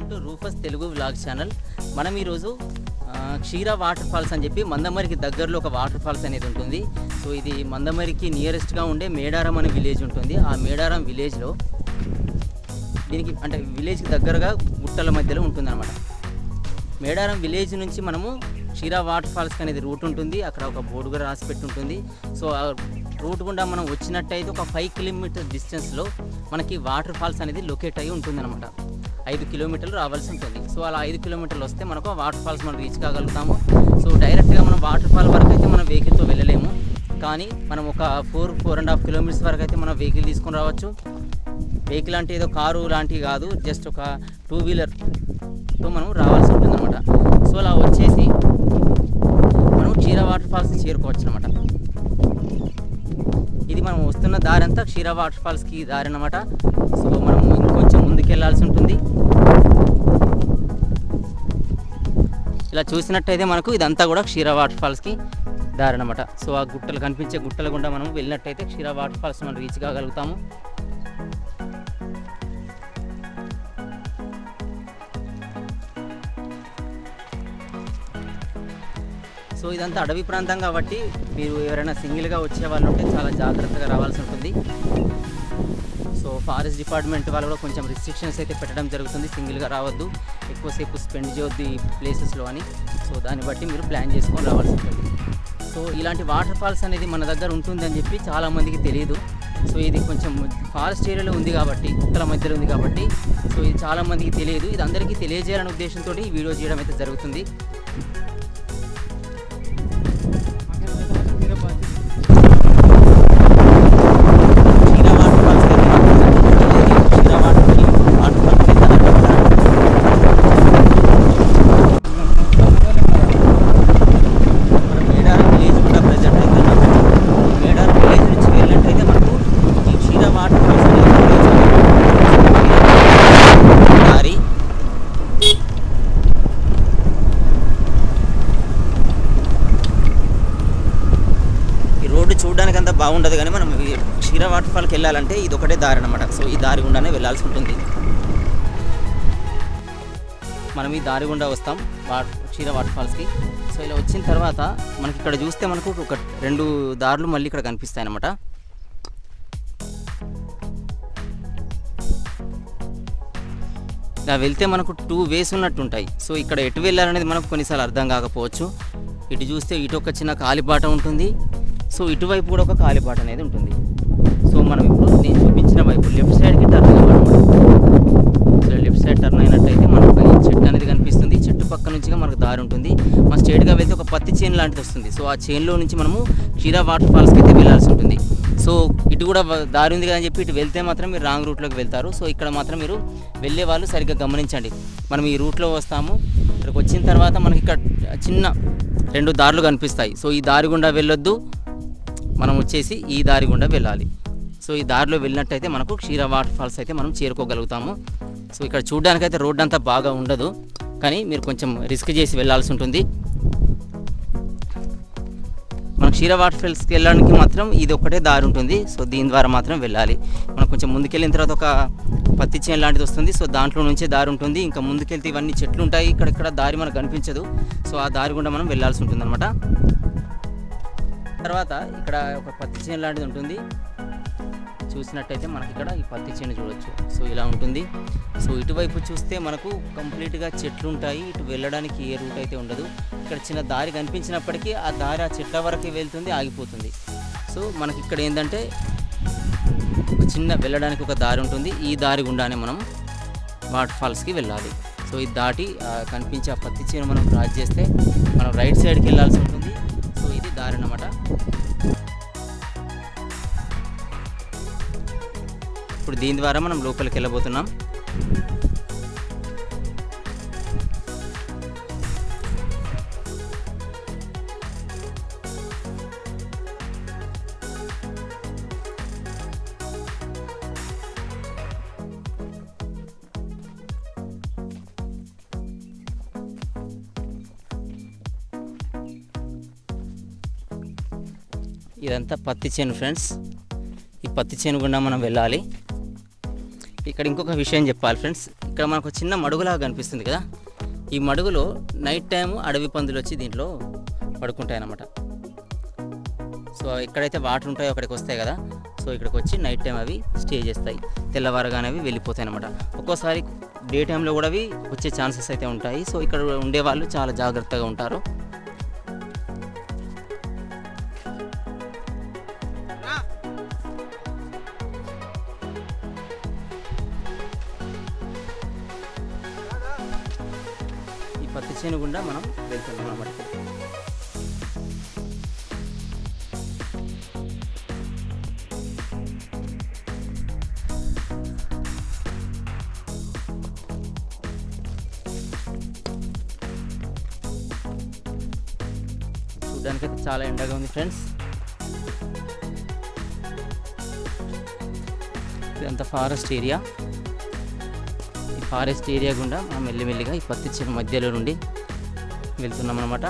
Welcome to రూఫస్ Telugu vlog channel. మనం ఈరోజు క్షీర water falls అని చెప్పి మందమరికి దగ్గరలో ఒక వాటర్ ఫాల్స్ అనేది ఉంటుంది. సో ఇది మందమరికి నియరెస్ట్గా ఉండే మేడారం అనే విలేజ్ ఉంటుంది. ఆ మేడారం విలేజ్లో దీనికి అంటే విలేజ్కి దగ్గరగా గుట్టల మధ్యలో ఉంటుందన్నమాట. మేడారం విలేజ్ నుంచి మనము క్షీర వాటర్ ఫాల్స్కి అనేది రూట్ ఉంటుంది. అక్కడ ఒక బోర్డు కూడా రాసి పెట్టి ఉంటుంది. సో ఆ రూట్ గుండా మనం వచ్చినట్టయితే ఒక 5 కిలోమీటర్ డిస్టెన్స్లో మనకి వాటర్ ఫాల్స్ అనేది లొకేట్ అయ్యి ఉంటుందన్నమాట. 5 కిలోమీటర్లు రావాల్సి ఉంటుంది. సో అలా 5 కిలోమీటర్లు వస్తే మనకు వాటర్ ఫాల్స్ మనం రీచ్ కాగలుగుతాము. సో డైరెక్ట్గా మనం వాటర్ ఫాల్ వరకు అయితే మనం వెహికల్తో వెళ్ళలేము, కానీ మనం ఒక 4.5 కిలోమీటర్స్ వరకు అయితే మనం వెహికల్ తీసుకొని రావచ్చు. వెహికల్ అంటే ఏదో కారు లాంటివి కాదు, జస్ట్ ఒక 2 వీలర్తో మనం రావాల్సి ఉంటుంది అనమాట. సో అలా వచ్చేసి మనం క్షీర వాటర్ ఫాల్స్కి చేరుకోవచ్చు అనమాట. ఇది మనం వస్తున్న దారి అంతా క్షీర వాటర్ ఫాల్స్కి దారి అనమాట. సో మనం ఇంకొంచెం ముందుకు వెళ్ళాల్సి ఉంటుంది. ఇలా చూసినట్టయితే మనకు ఇదంతా కూడా క్షీర వాటర్ ఫాల్స్కి దారి అనమాట. సో ఆ గుట్టలు కనిపించే గుట్టల గుండా మనం వెళ్ళినట్టయితే క్షీర వాటర్ ఫాల్స్ మనం రీచ్ కాగలుగుతాము. సో ఇదంతా అడవి ప్రాంతం కాబట్టి మీరు ఎవరైనా సింగిల్గా వచ్చే వాళ్ళు ఉంటే చాలా జాగ్రత్తగా రావాల్సి ఉంటుంది. సో ఫారెస్ట్ డిపార్ట్మెంట్ వాళ్ళు కూడా కొంచెం రిస్ట్రిక్షన్స్ అయితే పెట్టడం జరుగుతుంది. సింగిల్గా రావద్దు, ఎక్కువసేపు స్పెండ్ చేయొద్దు ఈ ప్లేసెస్లో అని. సో దాన్ని బట్టి మీరు ప్లాన్ చేసుకొని రావాల్సి ఉంటుంది. సో ఇలాంటి వాటర్ ఫాల్స్ అనేది మన దగ్గర ఉంటుందని చెప్పి చాలామందికి తెలియదు. సో ఇది కొంచెం ఫారెస్ట్ ఏరియాలో ఉంది కాబట్టి, గుట్టల మధ్యలో ఉంది కాబట్టి సో ఇది చాలామందికి తెలియదు. ఇది అందరికీ తెలియజేయాలనే ఉద్దేశంతో ఈ వీడియో చేయడం అయితే జరుగుతుంది. చూడడానికి అంతా బాగుండదు, కానీ మనం క్షీర వాటర్ ఫాల్కి వెళ్ళాలంటే ఇది ఒకటే దారి అనమాట. సో ఈ దారి గుండానే వెళ్ళాల్సి ఉంటుంది. మనం ఈ దారి గుండా వస్తాం క్షీర వాటర్ ఫాల్స్కి. సో ఇలా వచ్చిన తర్వాత మనకి ఇక్కడ చూస్తే మనకు ఒక 2 దారులు మళ్ళీ ఇక్కడ కనిపిస్తాయి అన్నమాట. ఇలా వెళ్తే మనకు 2 వేస్ ఉన్నట్టు ఉంటాయి. సో ఇక్కడ ఎటు వెళ్ళాలనేది మనకు కొన్నిసార్లు అర్థం కాకపోవచ్చు. ఇటు చూస్తే ఇటు ఒక చిన్న కాలిబాట ఉంటుంది. సో ఇటువైపు కూడా ఒక కాలిబాట అనేది ఉంటుంది. సో మనం ఇప్పుడు నేను చూపించిన వైపు లెఫ్ట్ సైడ్కి టర్న్ అవ్వాలన్నమాట. సో లెఫ్ట్ సైడ్ టర్న్ అయినట్టయితే మనకు ఈ చెట్టు అనేది కనిపిస్తుంది. చెట్టు పక్క నుంచిగా మనకు దారి ఉంటుంది. మనం స్ట్రైట్గా వెళ్తే ఒక పత్తి చైన్ లాంటిది వస్తుంది. సో ఆ చైన్లో నుంచి మనము క్షీర వాటర్ ఫాల్స్కి అయితే వెళ్ళాల్సి ఉంటుంది. సో ఇటు కూడా దారి ఉంది కదని చెప్పి ఇటు వెళ్తే మాత్రం మీరు రాంగ్ రూట్లోకి వెళ్తారు. సో ఇక్కడ మాత్రం మీరు వెళ్ళే వాళ్ళు సరిగ్గా గమనించండి. మనం ఈ రూట్లో వస్తాము. ఇక్కడికి వచ్చిన తర్వాత మనకి ఇక్కడ చిన్న 2 దారులు కనిపిస్తాయి. సో ఈ దారి గుండా వెళ్ళొద్దు, మనం వచ్చేసి ఈ దారి గుండా వెళ్ళాలి. సో ఈ దారిలో వెళ్ళినట్టయితే మనకు క్షీర వాటర్ ఫాల్స్ అయితే మనం చేరుకోగలుగుతాము. సో ఇక్కడ చూడడానికైతే రోడ్ అంతా బాగా ఉండదు, కానీ మీరు కొంచెం రిస్క్ చేసి వెళ్ళాల్సి ఉంటుంది. మనం క్షీర వాటర్ ఫాల్స్కి వెళ్ళడానికి మాత్రం ఇది ఒకటే దారి ఉంటుంది. సో దీని ద్వారా మాత్రం వెళ్ళాలి. మనం కొంచెం ముందుకెళ్ళిన తర్వాత ఒక పత్తి చేను లాంటిది వస్తుంది. సో దాంట్లో నుంచే దారి ఉంటుంది. ఇంకా ముందుకెళ్తే ఇవన్నీ చెట్లు ఉంటాయి. ఇక్కడ దారి మనకు కనిపించదు. సో ఆ దారి గుండా మనం వెళ్ళాల్సి ఉంటుంది అనమాట. తర్వాత ఇక్కడ ఒక పత్తి చేను లాంటిది ఉంటుంది. చూసినట్టయితే మనకి ఇక్కడ ఈ పత్తి చేను చూడొచ్చు. సో ఇలా ఉంటుంది. సో ఇటువైపు చూస్తే మనకు కంప్లీట్గా చెట్లు ఉంటాయి. ఇటు వెళ్ళడానికి ఏ రూట్ అయితే ఉండదు. ఇక్కడ చిన్న దారి కనిపించినప్పటికీ ఆ దారి ఆ చెట్ల వరకు వెళ్తుంది, ఆగిపోతుంది. సో మనకి ఇక్కడ ఏంటంటే చిన్న వెళ్ళడానికి ఒక దారి ఉంటుంది. ఈ దారి గుండానే మనం వాటర్ ఫాల్స్కి వెళ్ళాలి. సో ఇది దాటి కనిపించే ఆ పత్తి చేను మనం క్రాస్ చేస్తే మనం రైట్ సైడ్కి వెళ్ళాల్సి ఉంటుంది. సో ఇది దారి అన్నమాట. ఇప్పుడు దీని ద్వారా మనం లోపలికి వెళ్ళబోతున్నాం. ఇదంతా పత్తి చేను ఫ్రెండ్స్. ఈ పత్తి చేను గుండా మనం వెళ్ళాలి. ఇక్కడ ఇంకొక విషయం చెప్పాలి ఫ్రెండ్స్, ఇక్కడ మనకు చిన్న మడుగులాగా కనిపిస్తుంది కదా, ఈ మడుగులో నైట్ టైం అడవి పందులు వచ్చి దీంట్లో పడుకుంటాయి అన్నమాట. సో ఎక్కడైతే వాటర్ ఉంటాయో అక్కడికి వస్తాయి కదా, సో ఇక్కడికి వచ్చి నైట్ టైం అవి స్టే చేస్తాయి, తెల్లవారుగానే అవి వెళ్ళిపోతాయి అన్నమాట. ఒక్కోసారి డే టైంలో కూడా అవి వచ్చే ఛాన్సెస్ అయితే ఉంటాయి. సో ఇక్కడ ఉండేవాళ్ళు చాలా జాగ్రత్తగా ఉంటారు. ఈ పత్తి చేను గుండా మనం వెళ్తున్నాం అన్నమాట. చూడడానికైతే చాలా ఎండగా ఉంది ఫ్రెండ్స్. ఇదంతా ఫారెస్ట్ ఏరియా. ఈ ఫారెస్ట్ ఏరియా గుండా మనం మెల్లిమెల్లిగా ఈ పత్తి చేను మధ్యలో నుండి వెళ్తున్నాం అన్నమాట.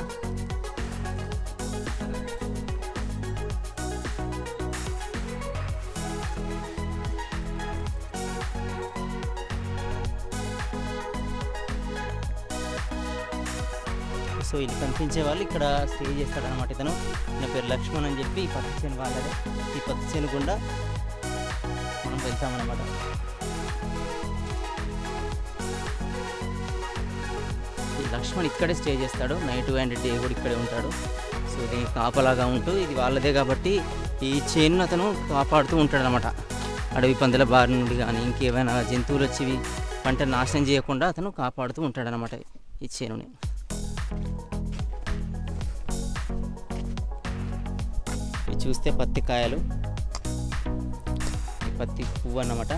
సో ఇది కనిపించే వాళ్ళు ఇక్కడ స్టే చేస్తాడనమాట. ఇతను నా పేరు లక్ష్మణ్ అని చెప్పి ఈ పత్తి చేను వాళ్ళదే. ఈ పత్తి చేను గుండా మనం వెళ్తామన్నమాట. ఈ లక్ష్మణ్ ఇక్కడే స్టే చేస్తాడు, నైట్ అండ్ డే కూడా ఇక్కడే ఉంటాడు. సో దీనికి కాపలాగా ఉంటూ, ఇది వాళ్ళదే కాబట్టి ఈ చేను అతను కాపాడుతూ ఉంటాడు అనమాట. అడవి పందుల బారి నుండి కానీ ఇంకేమైనా జంతువులు వచ్చి పంట నాశనం చేయకుండా అతను కాపాడుతూ ఉంటాడనమాట ఈ చేనుని. చూస్తే పత్తి కాయలు, పత్తి పువ్వు అన్నమాట.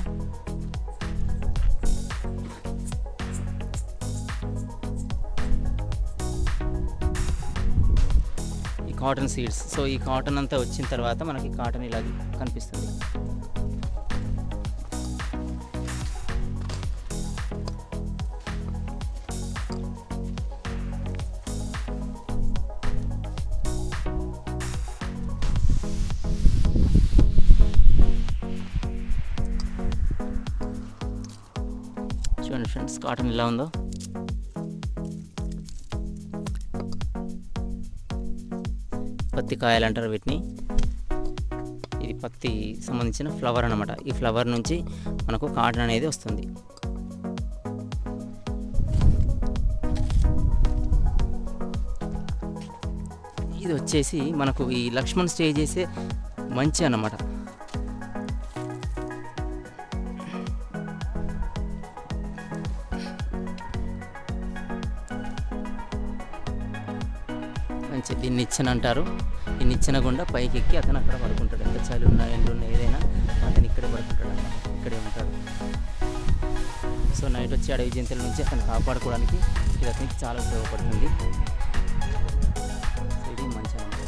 ఈ కాటన్ సీడ్స్. సో ఈ కాటన్ అంతా వచ్చిన తర్వాత మనకి కాటన్ ఇలా కనిపిస్తుంది. చూడండి ఫ్రెండ్స్, కాటన్ ఎలా ఉందో. పత్తి కాయలు అంటారు వీటిని. ఇది పత్తి సంబంధించిన ఫ్లవర్ అన్నమాట. ఈ ఫ్లవర్ నుంచి మనకు కాటన్ అనేది వస్తుంది. ఇది వచ్చేసి మనకు ఈ లక్ష్మణ్ స్టే చేసే మంచి అన్నమాట. దీన్ని నిచ్చెన అంటారు. ఈ నిచ్చెన గుండా పైకి ఎక్కి అతను అక్కడ పడుకుంటాడు. ఎంత చలి ఉన్నా ఎండ్లు ఉన్నా ఏదైనా అతను ఇక్కడే పడుకుంటాడు అన్నమాట, ఇక్కడే ఉంటాడు. సో నైట్ వచ్చి అడవి జంతువుల నుంచి అతను కాపాడుకోవడానికి ఇది అతనికి చాలా ఉపయోగపడుతుంది. ఇది మంచి అన్నమాట.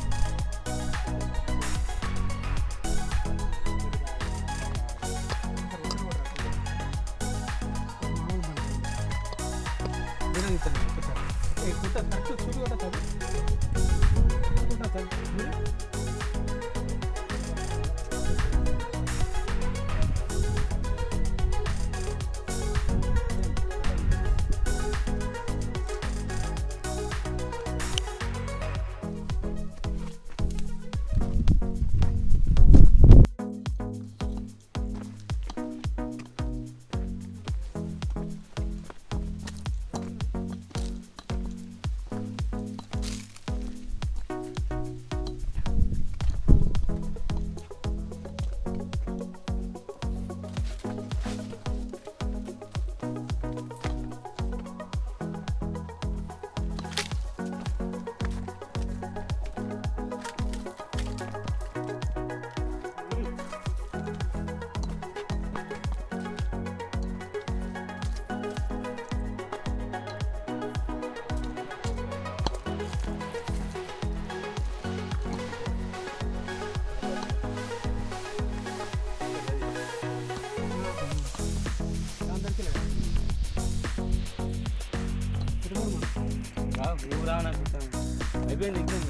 అయిపోయింది ఎగ్జామ్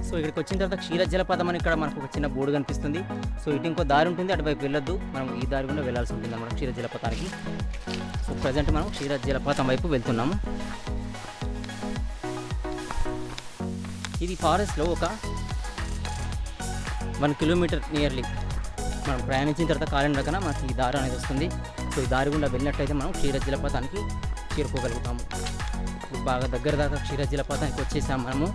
సో ఇక్కడికి వచ్చిన తర్వాత క్షీర జలపాతం అని ఇక్కడ మనకు ఒక చిన్న బోర్డు కనిపిస్తుంది. సో ఇటు ఇంకో దారి ఉంటుంది, అటువైపు వెళ్ళొద్దు, మనం ఈ దారి గుండా వెళ్ళాల్సి ఉంటుంది అన్నమాట క్షీర జలపాతానికి. సో ప్రజెంట్ మనం క్షీర జలపాతం వైపు వెళ్తున్నాము. ఇది ఫారెస్ట్లో ఒక 1 కిలోమీటర్ నియర్లీ మనం ప్రయాణించిన తర్వాత కాలినడకన మనకి ఈ దారి అనేది వస్తుంది. సో ఈ దారి గుండా వెళ్ళినట్లయితే మనం క్షీర జలపాతానికి చేరుకోగలుగుతాము. బాగా దగ్గర దాకా క్షీర జలపాతానికి వచ్చేసాము మనము.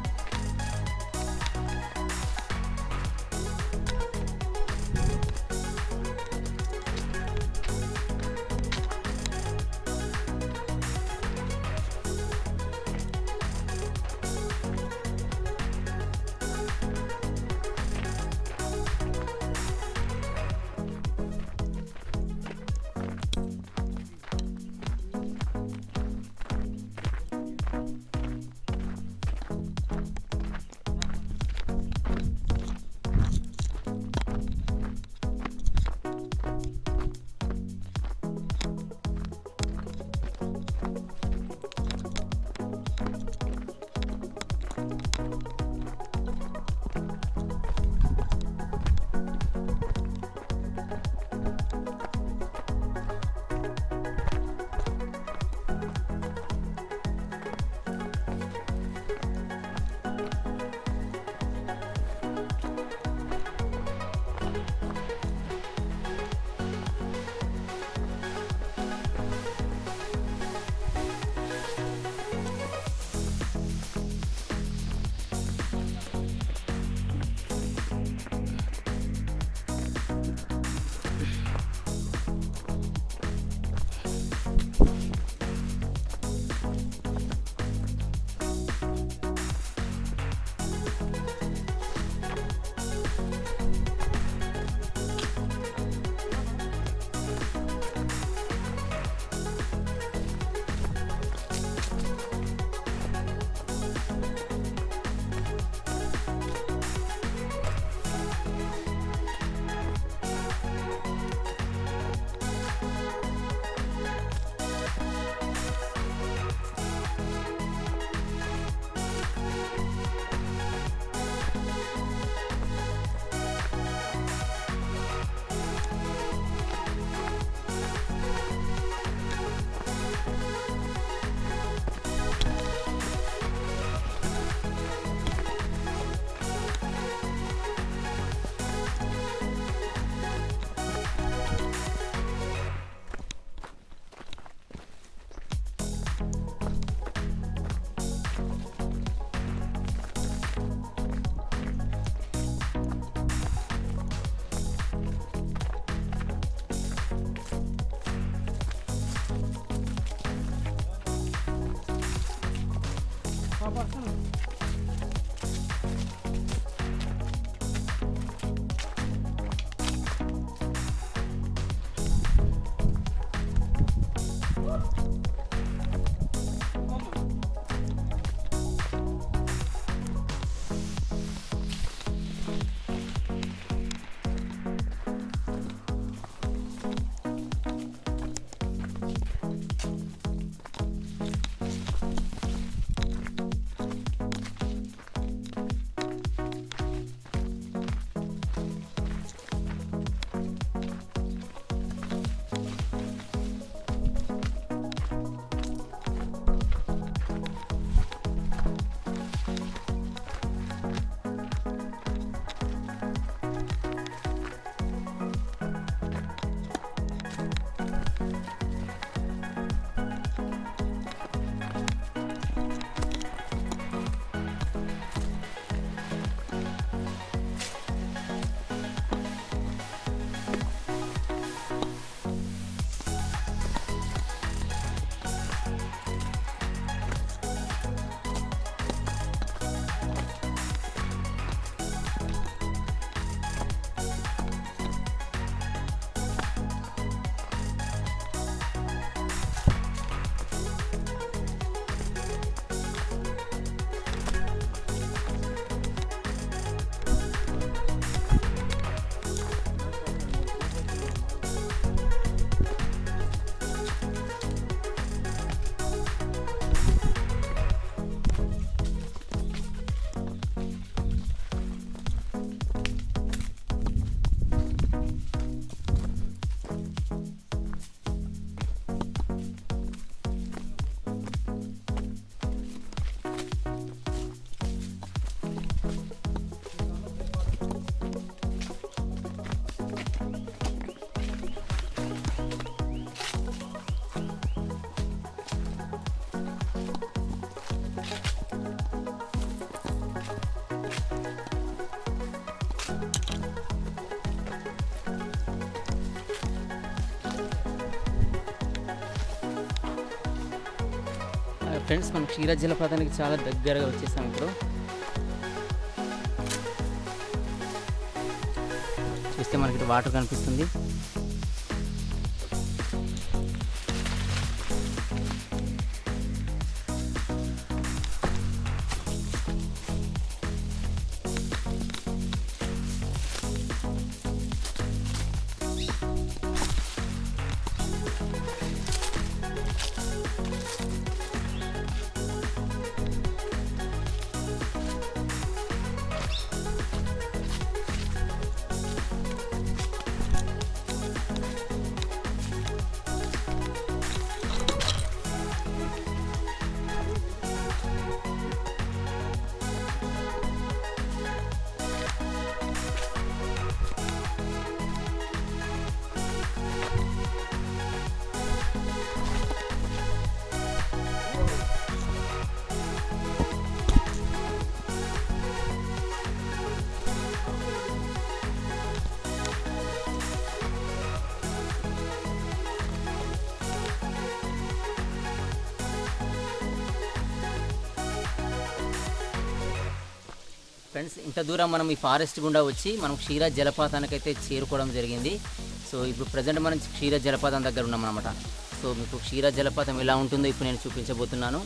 ఫ్రెండ్స్ మనం క్షీర జలపాతానికి చాలా దగ్గరగా వచ్చేసాం. ఇప్పుడు చూస్తే మనకి వాటర్ కనిపిస్తుంది. ఫ్రెండ్స్ ఇంత దూరం మనం ఈ ఫారెస్ట్ గుండా వచ్చి మనం క్షీర జలపాతానికి అయితే చేరుకోవడం జరిగింది. సో ఇప్పుడు ప్రజెంట్ మనం క్షీర జలపాతం దగ్గర ఉన్నాం అన్నమాట. సో మీకు క్షీర జలపాతం ఎలా ఉంటుందో ఇప్పుడు నేను చూపించబోతున్నాను.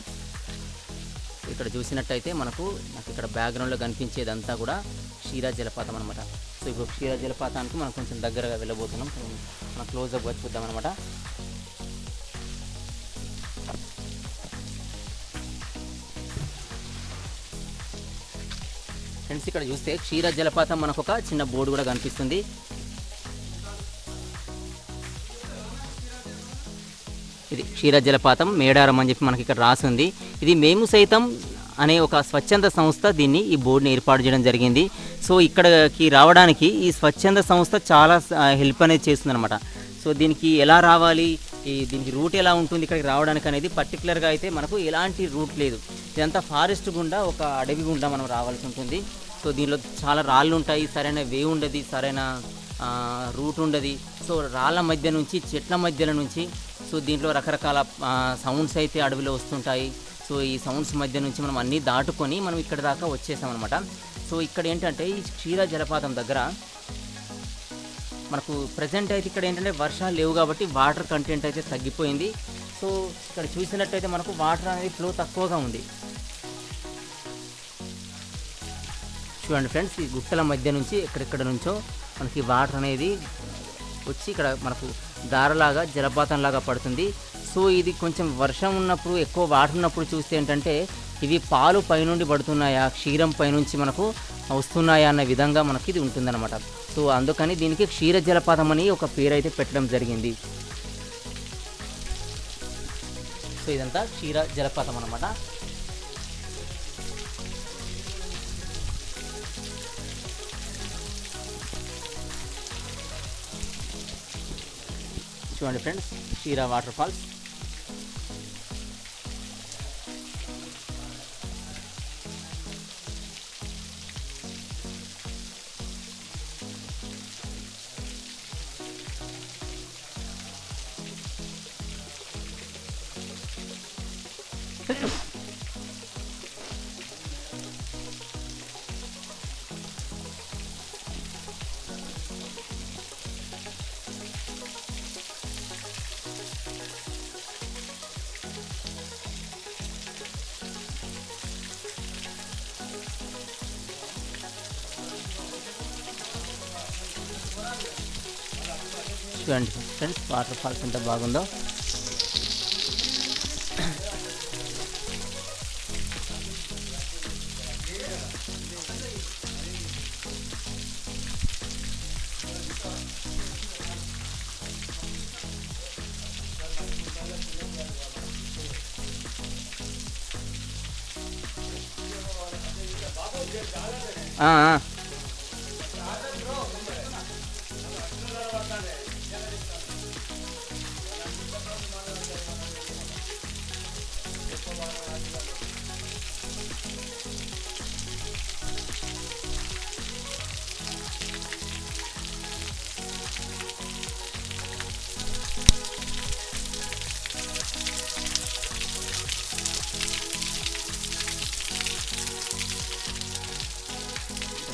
ఇక్కడ చూసినట్టయితే నాకు ఇక్కడ బ్యాక్గ్రౌండ్లో కనిపించేదంతా కూడా క్షీర జలపాతం అనమాట. సో ఇప్పుడు క్షీర జలపాతానికి మనం కొంచెం దగ్గరగా వెళ్ళబోతున్నాం. మనం క్లోజ్అప్ వచ్చి చూద్దాం అనమాట. ఫ్రెండ్స్ ఇక్కడ చూస్తే క్షీర జలపాతం మనకు ఒక చిన్న బోర్డు కూడా కనిపిస్తుంది. ఇది క్షీర జలపాతం మేడారం అని చెప్పి మనకి ఇక్కడ రాసింది. ఇది మేము సైతం అనే ఒక స్వచ్ఛంద సంస్థ ఈ బోర్డుని ఏర్పాటు చేయడం జరిగింది. సో ఇక్కడికి రావడానికి ఈ స్వచ్ఛంద సంస్థ చాలా హెల్ప్ అనేది చేస్తుంది అనమాట. సో దీనికి ఎలా రావాలి, దీనికి రూట్ ఎలా ఉంటుంది ఇక్కడికి రావడానికి అనేది పర్టికులర్గా అయితే మనకు ఎలాంటి రూట్ లేదు. ఇదంతా ఫారెస్ట్ గుండా ఒక అడవి గుండా మనం రావాల్సి ఉంటుంది. సో దీనిలో చాలా రాళ్ళు ఉంటాయి, సరైన వే ఉండదు, సరైన రూట్ ఉండదు. సో రాళ్ళ మధ్య నుంచి చెట్ల మధ్యల నుంచి సో దీంట్లో రకరకాల సౌండ్స్ అయితే అడవిలో వస్తుంటాయి. సో ఈ సౌండ్స్ మధ్య నుంచి మనం అన్నీ దాటుకొని మనం ఇక్కడ దాకా వచ్చేసామన్నమాట. సో ఇక్కడ ఏంటంటే ఈ క్షీర జలపాతం దగ్గర మనకు ప్రజెంట్ అయితే ఇక్కడ ఏంటంటే వర్షాలు లేవు కాబట్టి వాటర్ కంటెంట్ అయితే తగ్గిపోయింది. సో ఇక్కడ చూసినట్టయితే మనకు వాటర్ అనేది ఫ్లో తక్కువగా ఉంది. చూడండి ఫ్రెండ్స్, ఈ గుట్టల మధ్య నుంచి ఎక్కడెక్కడ నుంచో మనకి వాటర్ అనేది వచ్చి ఇక్కడ మనకు దారలాగా జలపాతంలాగా పడుతుంది. సో ఇది కొంచెం వర్షం ఉన్నప్పుడు, ఎక్కువ వాటర్ ఉన్నప్పుడు చూస్తే ఏంటంటే ఇవి పాలు పైనుండి పడుతున్నాయా, క్షీరం పైనుంచి మనకు వస్తున్నాయా అన్న విధంగా మనకి ఇది ఉంటుందన్నమాట. సో అందుకని దీనికి క్షీర జలపాతం అని ఒక పేరు అయితే పెట్టడం జరిగింది. సో ఇదంతా క్షీర జలపాతం అన్నమాట. చూడండి ఫ్రెండ్స్, క్షీర వాటర్ ఫాల్స్. చూడండి ఫ్రెండ్స్, వాటర్ ఫాల్స్ ఎంత బాగుందో.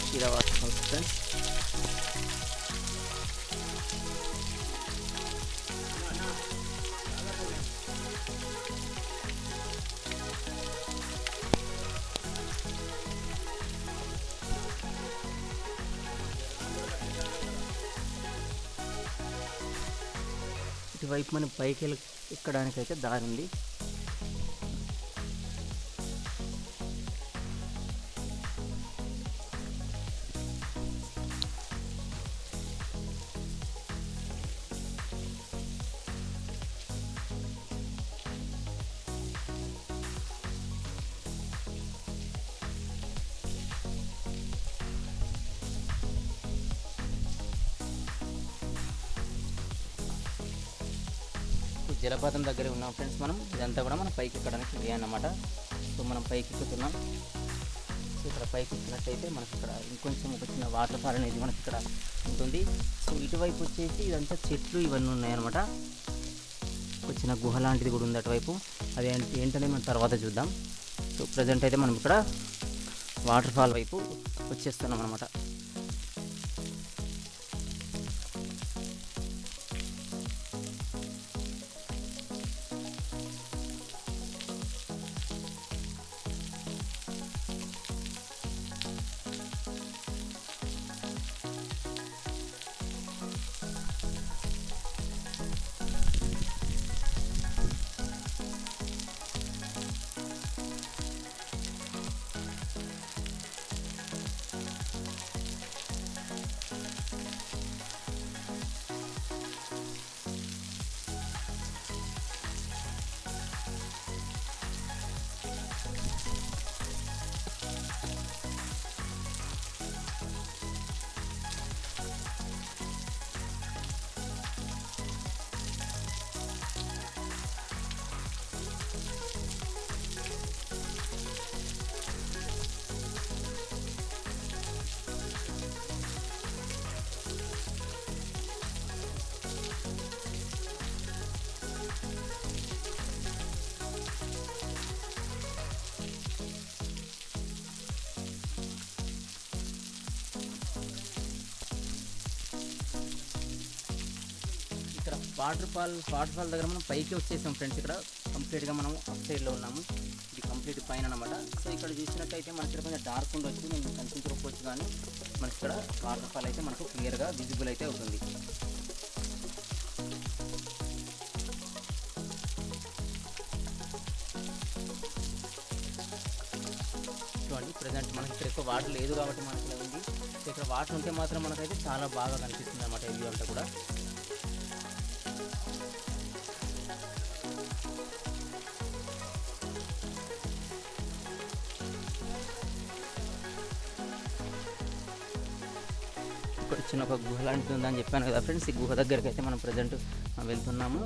క్షీర వాటర్ ఫాల్స్ ఫ్రెండ్స్. ఇటువైపు మనం పైకి ఎక్కడానికైతే దారి ఉంది. జలపాతం దగ్గరే ఉన్నాం ఫ్రెండ్స్ మనం. ఇదంతా కూడా మనం పైకి ఎక్కడానికి వే అన్నమాట. సో మనం పైకి ఎక్కుతున్నాం. సో ఇక్కడ పైకి ఎక్కినట్టయితే మనకి ఇక్కడ ఇంకొంచెం ఒక చిన్న వాటర్ ఫాల్ అనేది మనకి ఇక్కడ ఉంటుంది. సో ఇటువైపు వచ్చేసి ఇదంతా చెట్లు ఇవన్నీ ఉన్నాయన్నమాట. ఒక చిన్న గుహ లాంటిది కూడా ఉంది అటువైపు. అది ఏంటనే మనం తర్వాత చూద్దాం. సో ప్రజెంట్ అయితే మనం ఇక్కడ వాటర్ ఫాల్ వైపు వచ్చేస్తున్నాం అనమాట. వాటర్ ఫాల్ దగ్గర మనం పైకి వచ్చేసాం ఫ్రెండ్స్. ఇక్కడ కంప్లీట్గా మనం అప్ సైడ్లో ఉన్నాము. ఇది కంప్లీట్ పైన అనమాట. సో ఇక్కడ చూసినట్టయితే మనకి ఇక్కడ కొంచెం డార్క్ ఉండొచ్చు, నేను కనిపించకపోవచ్చు, కానీ మనకి ఇక్కడ వాటర్ ఫాల్ అయితే మనకు క్లియర్గా విజిబుల్ అయితే అవుతుంది. చూడండి ప్రజెంట్ మనకి ఇక్కడ ఎక్కువ వాటర్ లేదు కాబట్టి మనకి ఇలా ఉంది. సో ఇక్కడ వాటర్ ఉంటే మాత్రం మనకైతే చాలా బాగా కనిపిస్తుంది అన్నమాట వ్యూ అంతా కూడా. ఇక్కడ చిన్న ఒక గుహ లాంటిది ఉందని చెప్పాను కదా ఫ్రెండ్స్. ఈ గుహ దగ్గరికి అయితే మనం ప్రజెంట్ వెళ్తున్నాము.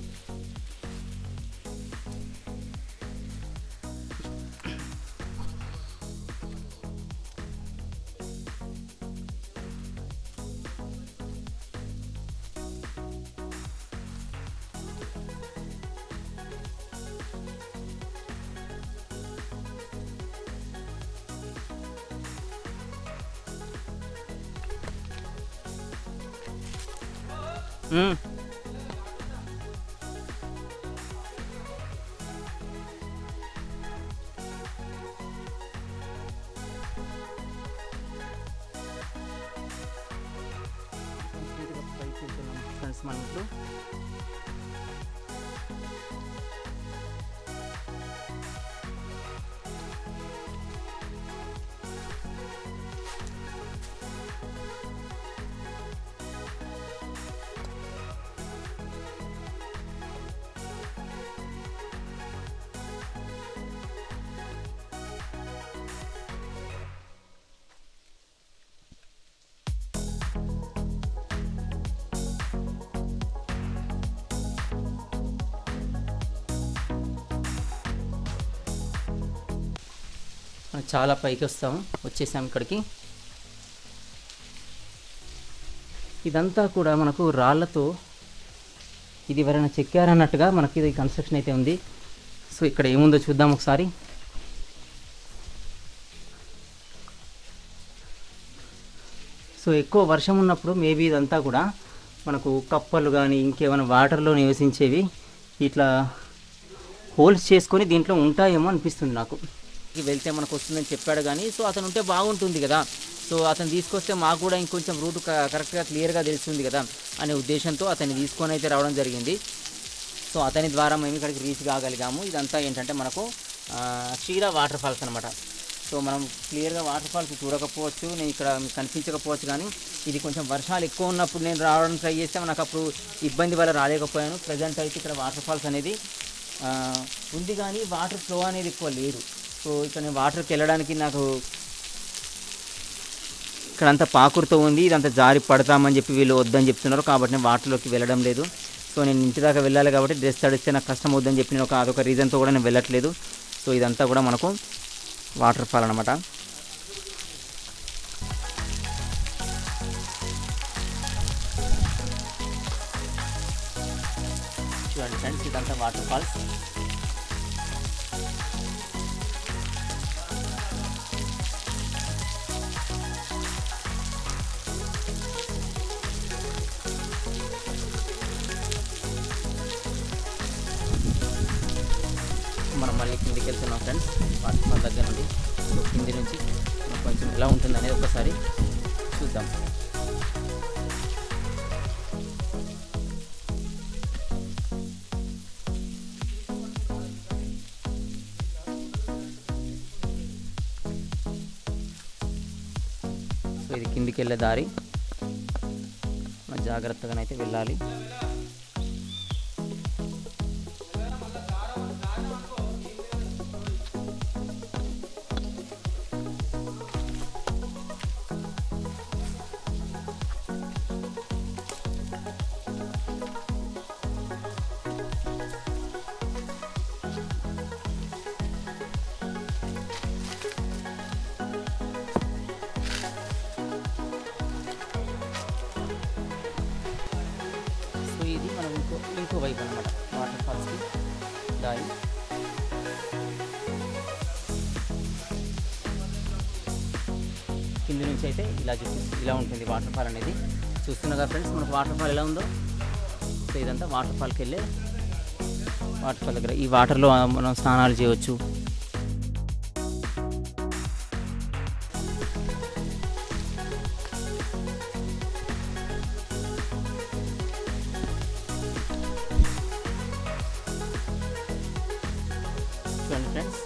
ఫ్రెండ్స్ మనం ఇప్పుడు చాలా పైకి వచ్చేసాం ఇక్కడికి. ఇదంతా కూడా మనకు రాళ్లతో ఇది ఎవరైనా చెక్కారన్నట్టుగా మనకి ఇది కన్స్ట్రక్షన్ అయితే ఉంది. సో ఇక్కడ ఏముందో చూద్దాం ఒకసారి. సో ఎక్కువ వర్షం ఉన్నప్పుడు మేబీ ఇదంతా కూడా మనకు కప్పలు కానీ ఇంకేమైనా వాటర్లో నివసించేవి ఇట్లా హోల్స్ చేసుకొని దీంట్లో ఉంటాయేమో అనిపిస్తుంది నాకు. వెళ్తే మనకు వస్తుందని చెప్పాడు కానీ, సో అతను ఉంటే బాగుంటుంది కదా, సో అతను తీసుకొస్తే మాకు కూడా ఇంకొంచెం రూట్ కరెక్ట్గా క్లియర్గా తెలుస్తుంది కదా అనే ఉద్దేశంతో అతన్ని తీసుకొని అయితే రావడం జరిగింది. సో అతని ద్వారా మేము ఇక్కడికి రీచ్ కాగలిగాము. ఇదంతా ఏంటంటే మనకు క్షీరా వాటర్ ఫాల్స్ అనమాట. సో మనం క్లియర్గా వాటర్ ఫాల్స్ చూడకపోవచ్చు, నేను ఇక్కడ కనిపించకపోవచ్చు, కానీ ఇది కొంచెం వర్షాలు ఎక్కువ ఉన్నప్పుడు నేను రావడానికి ట్రై చేస్తే నాకు అప్పుడు ఇబ్బంది వల్ల రాలేకపోయాను. ప్రజెంట్ అయితే ఇక్కడ వాటర్ ఫాల్స్ అనేది ఉంది కానీ వాటర్ ఫ్లో అనేది ఎక్కువ లేదు. సో ఇక్కడ నేను వాటర్కి వెళ్ళడానికి నాకు ఇక్కడంతా పాకురుతో ఉంది, ఇదంతా జారి పడతామని చెప్పి వీళ్ళు వద్దని చెప్తున్నారు కాబట్టి నేను వాటర్లోకి వెళ్ళడం లేదు. సో నేను ఇంటి దాకా వెళ్ళాలి కాబట్టి డ్రెస్ తడిస్తే నాకు కష్టం అవుద్దని చెప్పి నేను అదొక రీజన్తో కూడా నేను వెళ్ళట్లేదు. సో ఇదంతా కూడా మనకు వాటర్ ఫాల్ అనమాట. చూడండి ఫ్రెండ్స్, ఇదంతా వాటర్ ఫాల్స్. మనం మళ్ళీ కిందికి వెళ్తున్నాం ఫ్రెండ్స్ వాటర్ ఫాల్ దగ్గర నుండి. సో కింది నుంచి కొంచెం ఎలా ఉంటుంది అనేది ఒకసారి చూద్దాం. సో ఇది కిందికి వెళ్ళే దారి, జాగ్రత్తగానైతే వెళ్ళాలి. ఇది మనం ఇంకో వైపు అనమాట వాటర్ ఫాల్స్కి దారి. కింది నుంచి అయితే ఇలా ఉంటుంది వాటర్ ఫాల్ అనేది. చూస్తున్నాగా ఫ్రెండ్స్ మనకు వాటర్ ఫాల్ ఎలా ఉందో. సో ఇదంతా వాటర్ ఫాల్కి వెళ్ళే వాటర్ ఫాల్ దగ్గర. ఈ వాటర్లో మనం స్నానాలు చేయవచ్చు. చూడండి ఫ్రెండ్స్,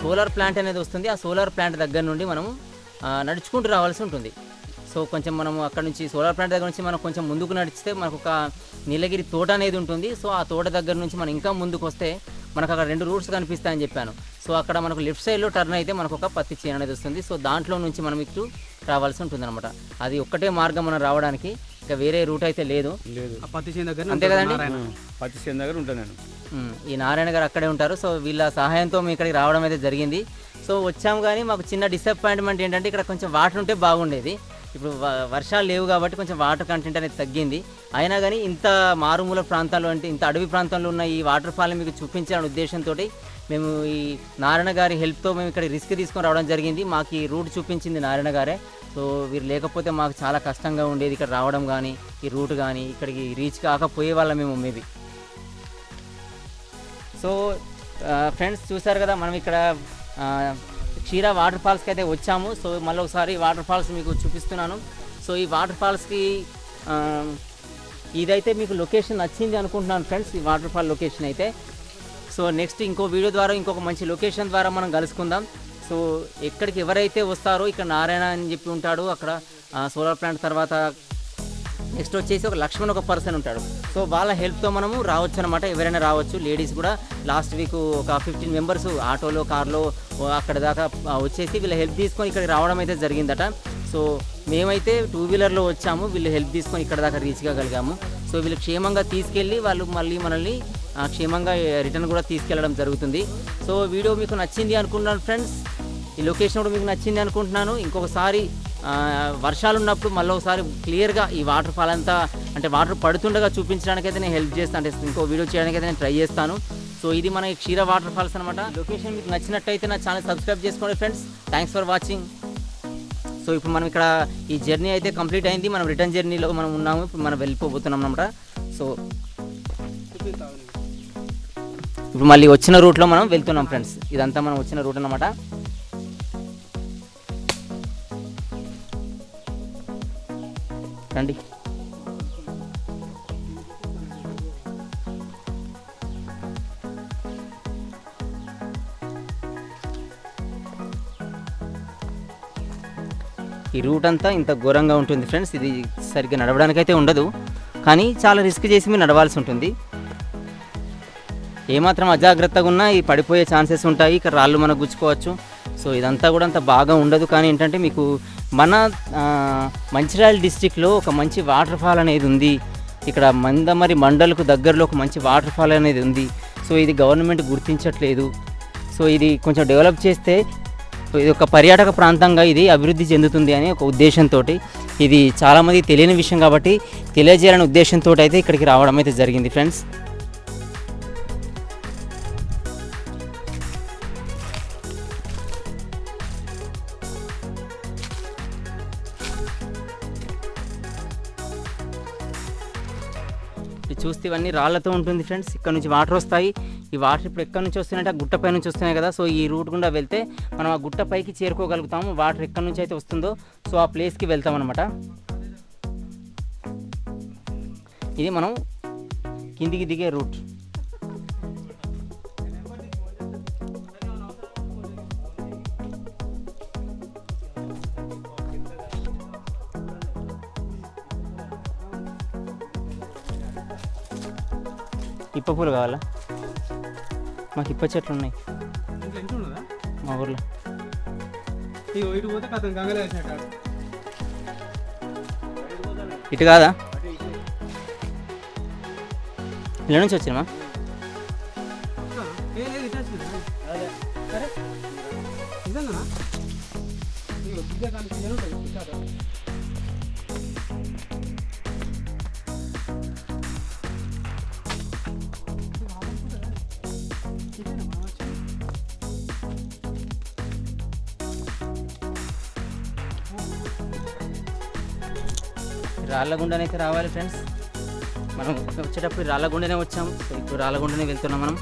సోలార్ ప్లాంట్ అనేది వస్తుంది. ఆ సోలార్ ప్లాంట్ దగ్గర నుండి మనము నడుచుకుంటూ రావాల్సి ఉంటుంది. సో కొంచెం మనము అక్కడ నుంచి సోలార్ ప్లాంట్ దగ్గర నుంచి మనం కొంచెం ముందుకు నడిస్తే మనకు ఒక నీలగిరి తోట అనేది ఉంటుంది. సో ఆ తోట దగ్గర నుంచి మనం ఇంకా ముందుకు వస్తే మనకు అక్కడ 2 రూట్స్ కనిపిస్తాయని చెప్పాను. సో అక్కడ మనకు లెఫ్ట్ సైడ్లో టర్న్ అయితే మనకు ఒక పత్తి చేను అనేది వస్తుంది. సో దాంట్లో నుంచి మనం ఇటు రావాల్సి ఉంటుంది అనమాట. అది ఒక్కటే మార్గం మనం రావడానికి, ఇంకా వేరే రూట్ అయితే లేదు. పత్తి చేను దగ్గర అంతే కదండి, పత్తి చేను దగ్గర ఉంటాను నేను. ఈ నారాయణ గారు అక్కడే ఉంటారు. సో వీళ్ళ సహాయంతో మేము ఇక్కడికి రావడం అయితే జరిగింది. సో వచ్చాము, కానీ మాకు చిన్న డిసప్పాయింట్మెంట్ ఏంటంటే ఇక్కడ కొంచెం వాటర్ ఉంటే బాగుండేది. ఇప్పుడు వర్షాలు లేవు కాబట్టి కొంచెం వాటర్ కంటెంట్ అనేది తగ్గింది. అయినా కానీ ఇంత మారుమూల ప్రాంతాల్లో, అంటే ఇంత అడవి ప్రాంతంలో ఉన్న ఈ వాటర్ ఫాల్ని మీకు చూపించాలనే ఉద్దేశంతో మేము ఈ నారాయణ గారి హెల్ప్తో మేము ఇక్కడ రిస్క్ తీసుకొని రావడం జరిగింది. మాకు ఈ రూట్ చూపించింది నారాయణ గారే. సో వీరు లేకపోతే మాకు చాలా కష్టంగా ఉండేది ఇక్కడ రావడం కానీ, ఈ రూట్ కానీ ఇక్కడికి రీచ్ కాకపోయే వాళ్ళం మేము మేబీ. సో ఫ్రెండ్స్ చూసారు కదా, మనం ఇక్కడ క్షీర వాటర్ ఫాల్స్కి అయితే వచ్చాము. సో మళ్ళీ ఒకసారి వాటర్ ఫాల్స్ మీకు చూపిస్తున్నాను. సో ఈ వాటర్ ఫాల్స్కి ఇదైతే మీకు లొకేషన్ నచ్చింది అనుకుంటున్నాను ఫ్రెండ్స్, ఈ వాటర్ ఫాల్ లొకేషన్ అయితే. సో నెక్స్ట్ ఇంకో వీడియో ద్వారా ఇంకొక మంచి లొకేషన్ ద్వారా మనం కలుసుకుందాం. సో ఎక్కడికి ఎవరైతే వస్తారో, ఇక్కడ నారాయణ అని చెప్పి ఉంటాడు, అక్కడ సోలార్ ప్లాంట్ తర్వాత నెక్స్ట్ వచ్చేసి ఒక లక్ష్మణ్ ఒక పర్సన్ ఉంటాడు. సో వాళ్ళ హెల్ప్తో మనము రావచ్చు అనమాట, ఎవరైనా రావచ్చు. లేడీస్ కూడా లాస్ట్ వీక్ ఒక 15 మెంబర్స్ ఆటోలో కార్లో అక్కడ దాకా వచ్చేసి వీళ్ళ హెల్ప్ తీసుకొని ఇక్కడికి రావడం అయితే జరిగిందట. సో మేమైతే 2 వీలర్లో వచ్చాము, వీళ్ళు హెల్ప్ తీసుకొని ఇక్కడ దాకా రీచ్ కాగలిగాము. సో వీళ్ళు క్షేమంగా తీసుకెళ్ళి వాళ్ళు మళ్ళీ మనల్ని క్షేమంగా రిటర్న్ కూడా తీసుకెళ్ళడం జరుగుతుంది. సో వీడియో మీకు నచ్చింది అనుకుంటున్నాను ఫ్రెండ్స్, ఈ లొకేషన్ కూడా మీకు నచ్చింది అనుకుంటున్నాను. ఇంకొకసారి వర్షాలు ఉన్నప్పుడు మళ్ళీ ఒకసారి క్లియర్గా ఈ వాటర్ ఫాల్ అంతా అంటే వాటర్ పడుతుండగా చూపించడానికైతే నేను హెల్ప్ చేస్తాను, అంటే ఇంకో వీడియో చేయడానికైతే నేను ట్రై చేస్తాను. సో ఇది మన క్షీర వాటర్ ఫాల్స్ అనమాట. లొకేషన్ మీకు నచ్చినట్టయితే నా ఛానల్ సబ్స్క్రైబ్ చేసుకోండి friends. Thanks for watching. So ఇప్పుడు మనం ఇక్కడ ఈ జర్నీ అయితే కంప్లీట్ అయింది, మనం రిటర్న్ జర్నీలో మనం ఉన్నాము, ఇప్పుడు మనం వెళ్ళిపోతున్నాం అనమాట. సో ఇప్పుడు మళ్ళీ వచ్చిన రూట్లో మనం వెళ్తున్నాం ఫ్రెండ్స్, ఇదంతా మనం వచ్చిన రూట్ అనమాట. రండి. ఈ రూట్ అంతా ఇంత ఘోరంగా ఉంటుంది ఫ్రెండ్స్, ఇది సరిగ్గా నడవడానికైతే ఉండదు, కానీ చాలా రిస్క్ చేసి మీరు నడవాల్సి ఉంటుంది. ఏమాత్రం అజాగ్రత్తగా ఉన్నా ఈ పడిపోయే ఛాన్సెస్ ఉంటాయి, ఇక్కడ రాళ్ళు మనకు గుచ్చుకోవచ్చు. సో ఇదంతా కూడా అంత బాగా ఉండదు, కానీ ఏంటంటే మీకు మన మంచిర్యాల డిస్టిక్లో ఒక మంచి వాటర్ ఫాల్ అనేది ఉంది, ఇక్కడ మందమరి మండలకు దగ్గరలో ఒక మంచి వాటర్ ఫాల్ అనేది ఉంది. సో ఇది గవర్నమెంట్ గుర్తించట్లేదు. సో ఇది కొంచెం డెవలప్ చేస్తే ఇది ఒక పర్యాటక ప్రాంతంగా ఇది అభివృద్ధి చెందుతుంది అని ఒక ఉద్దేశంతో, ఇది చాలామంది తెలియని విషయం కాబట్టి తెలియజేయాలనే ఉద్దేశంతో అయితే ఇక్కడికి రావడం అయితే జరిగింది ఫ్రెండ్స్. చూస్తే ఇవన్నీ రాళ్లతో ఉంటుంది ఫ్రెండ్స్, ఇక్కడ నుంచి వాటర్ వస్తాయి. ఈ వాటర్ ఇప్పుడు ఎక్కడి నుంచి వస్తున్నాయంటే ఆ గుట్టపై నుంచి వస్తున్నాయి కదా. సో ఈ రూట్ గుండా వెళ్తే మనం ఆ గుట్ట పైకి చేరుకోగలుగుతాము, వాటర్ ఎక్కడి నుంచి అయితే వస్తుందో సో ఆ ప్లేస్కి వెళ్తాం అనమాట. ఇది మనం కిందికి దిగే రూట్. ఇప్ప పూలు కావాలా? మాకు ఇప్ప చెట్లు ఉన్నాయి మా ఊర్లో. ఇటు కాదా? ఇలా నుంచి వచ్చినామా? రాళ్ళగుండనైతే రావాలి ఫ్రెండ్స్, మనం వచ్చేటప్పుడు రాళ్ళగుండనే వచ్చాము. సో ఇప్పుడు రాళ్ళగుండనే వెళ్తున్నాం మనం.